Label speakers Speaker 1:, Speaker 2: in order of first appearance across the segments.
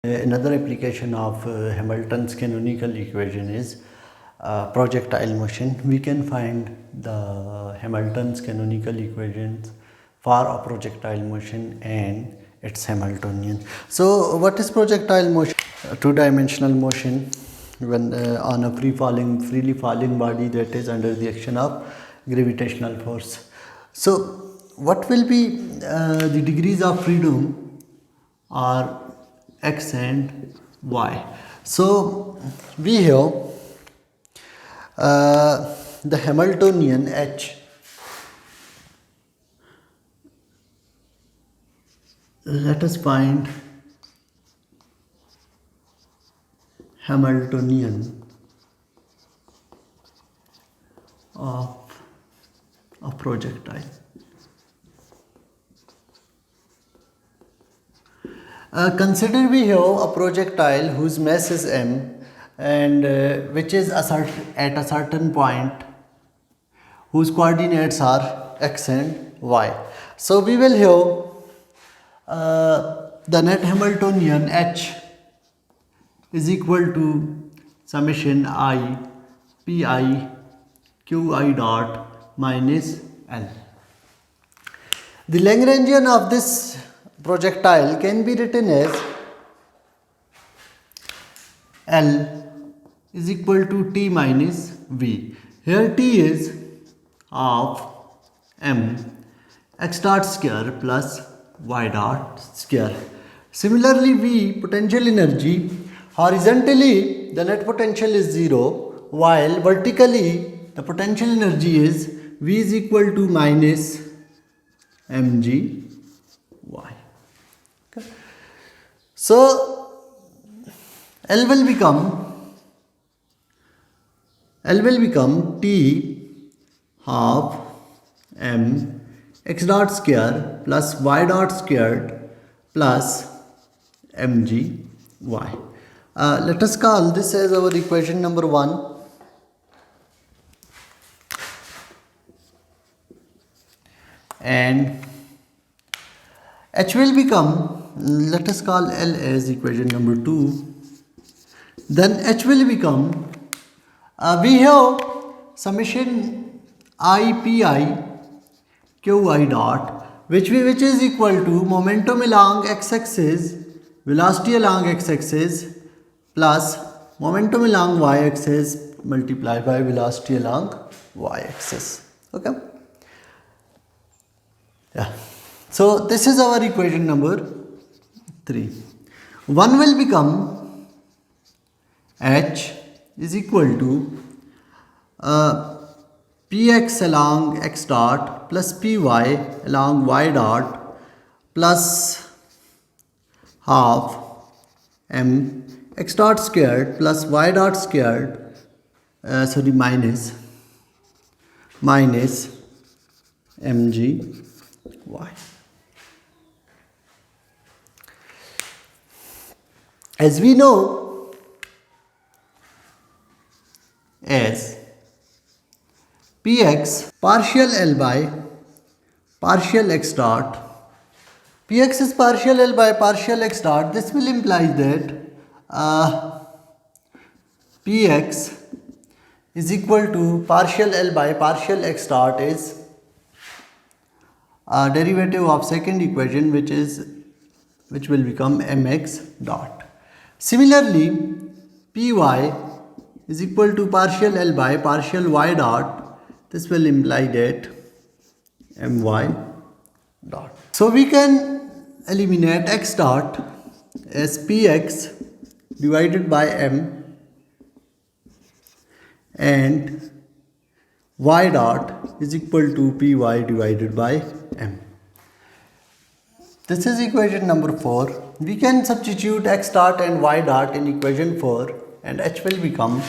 Speaker 1: Another application of Hamilton's canonical equation is projectile motion. We can find the Hamilton's canonical equations for a projectile motion and its Hamiltonian. So what is projectile motion? Two-dimensional motion when on a freely falling body that is under the action of gravitational force. So what will be the degrees of freedom are x and y. So we have the Hamiltonian H. Let us find Hamiltonian of a projectile. Consider we have a projectile whose mass is m and which is at a certain point whose coordinates are x and y. So we will have the net Hamiltonian H is equal to summation I pi qi dot minus L. The Lagrangian of this projectile can be written as L is equal to T minus V. Here T is of m x dot square plus y dot square. Similarly, V potential energy, horizontally the net potential is 0 while vertically the potential energy is V is equal to minus mg y. Okay. So L will become T half m x dot square plus y dot squared plus mg y. Let us call this as our equation number 1. And H will become, let us call L as equation number 2. Then H will become, we have summation I pi qi dot which is equal to momentum along x-axis, velocity along x-axis plus momentum along y-axis multiplied by velocity along y-axis. Okay. Yeah. So this is our equation number 3. 1 will become H is equal to px along x dot plus py along y dot plus half m x dot squared plus y dot squared minus mg y. As we know, as px partial L by partial x dot, px is partial L by partial x dot, this will imply that px is equal to partial L by partial x dot is a derivative of second equation which will become mx dot. Similarly, py is equal to partial L by partial y dot, this will imply that my dot. So we can eliminate x dot as px divided by m and y dot is equal to py divided by m. This is equation number 4. We can substitute x dot and y dot in equation 4 and H will become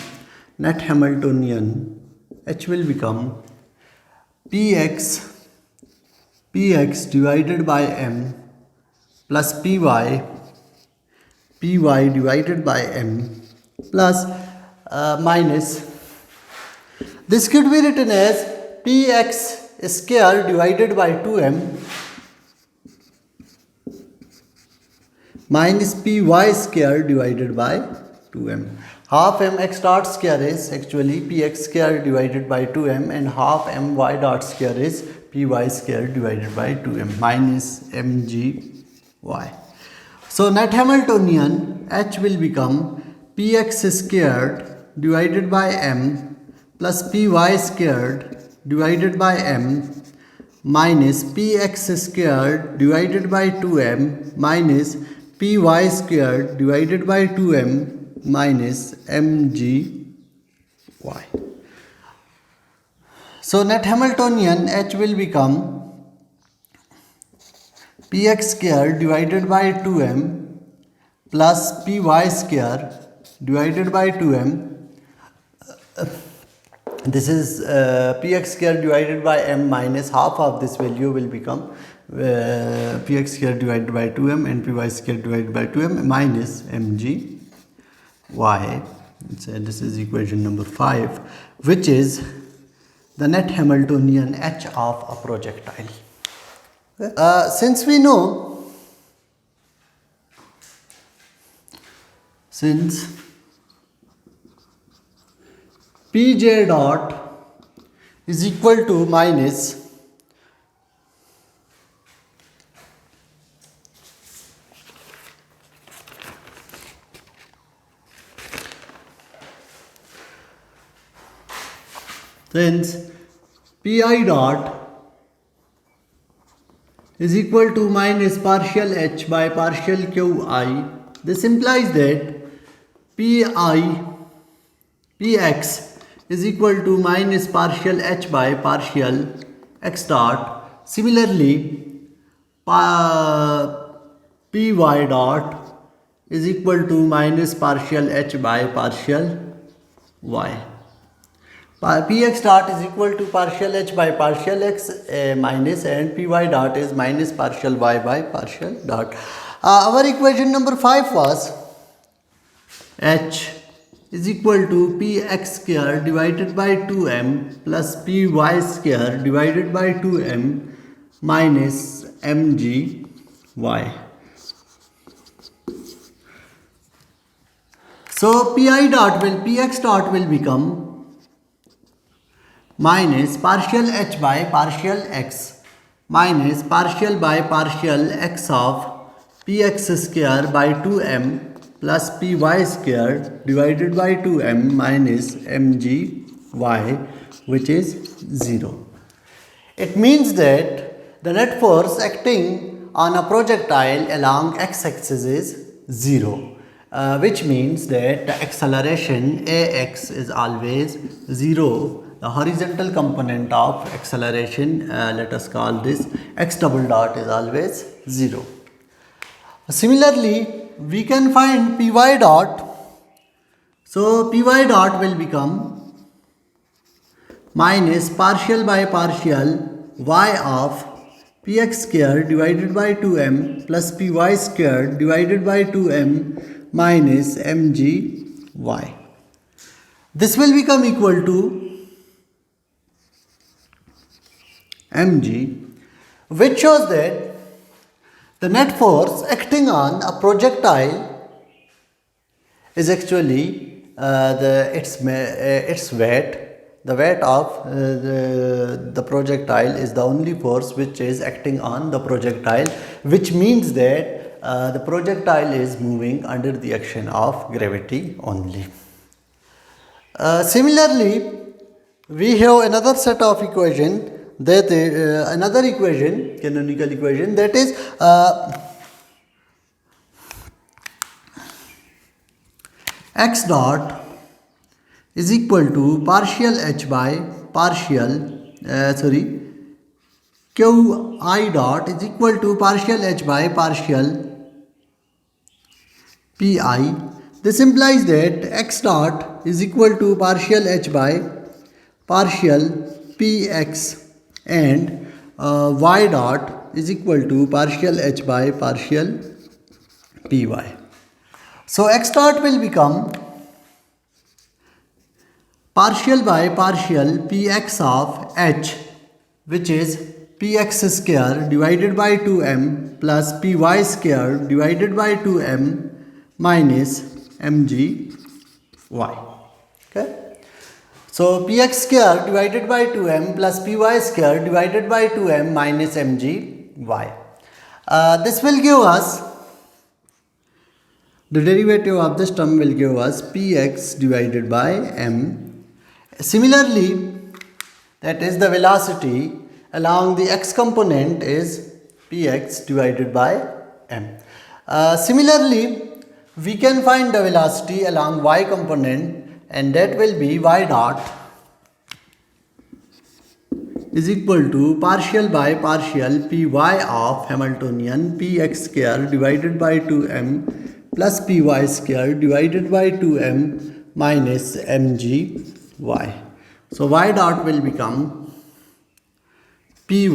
Speaker 1: net Hamiltonian. H will become px divided by m plus py divided by m plus minus. This could be written as px square divided by 2m minus py square divided by 2m. Half m x dot square is actually px square divided by 2m, and half my dot square is py square divided by 2m minus mgy. So net Hamiltonian H will become px squared divided by m plus py squared divided by m minus px squared divided by 2m minus py squared divided by 2m minus mgy. So net Hamiltonian H will become px square divided by 2m plus py square divided by 2m. This is px square divided by m minus half of this value will become px square divided by 2m and py square divided by 2m minus mgy. So this is equation number 5, which is the net Hamiltonian H of a projectile. Since pj dot is equal to minus pi dot is equal to minus partial h by partial qi, this implies that px is equal to minus partial h by partial x dot. Similarly, py dot is equal to minus partial h by partial y. Px dot is equal to partial h by partial x minus, and py dot is minus partial y by partial dot. Our equation number 5 was h is equal to px square divided by 2m plus py square divided by 2m minus mgy. So px dot will become minus partial h by partial x minus partial by partial x of px square by 2m plus py square divided by 2m minus mgy, which is 0. It means that the net force acting on a projectile along x-axis is 0, which means that the acceleration ax is always 0. The horizontal component of acceleration, let us call this x double dot, is always 0. Similarly, we can find py dot. So py dot will become minus partial by partial y of px square divided by 2m plus py square divided by 2m minus mgy. This will become equal to mg, which shows that the net force acting on a projectile is actually its weight. The weight of the projectile is the only force which is acting on the projectile, which means that the projectile is moving under the action of gravity only. Similarly, we have another set of equation, that another equation, canonical equation, that is x dot is equal to partial h by partial qi dot is equal to partial h by partial pi. This implies that x dot is equal to partial h by partial px and y dot is equal to partial h by partial py. So x dot will become partial by partial px of h, which is px square divided by 2m plus py square divided by 2m minus mgy. Okay. So px square divided by 2m plus py square divided by 2m minus mgy. This will give us, the derivative of this term will give us px divided by m. Similarly, that is the velocity along the x component is px divided by m. Similarly, we can find the velocity along y component, and that will be y dot is equal to partial by partial py of Hamiltonian px square divided by 2m plus py square divided by 2m minus mgy. So y dot will become py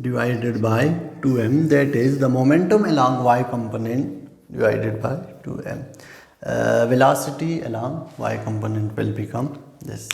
Speaker 1: divided by 2m, that is the momentum along y component divided by 2m. Velocity along y component will become this.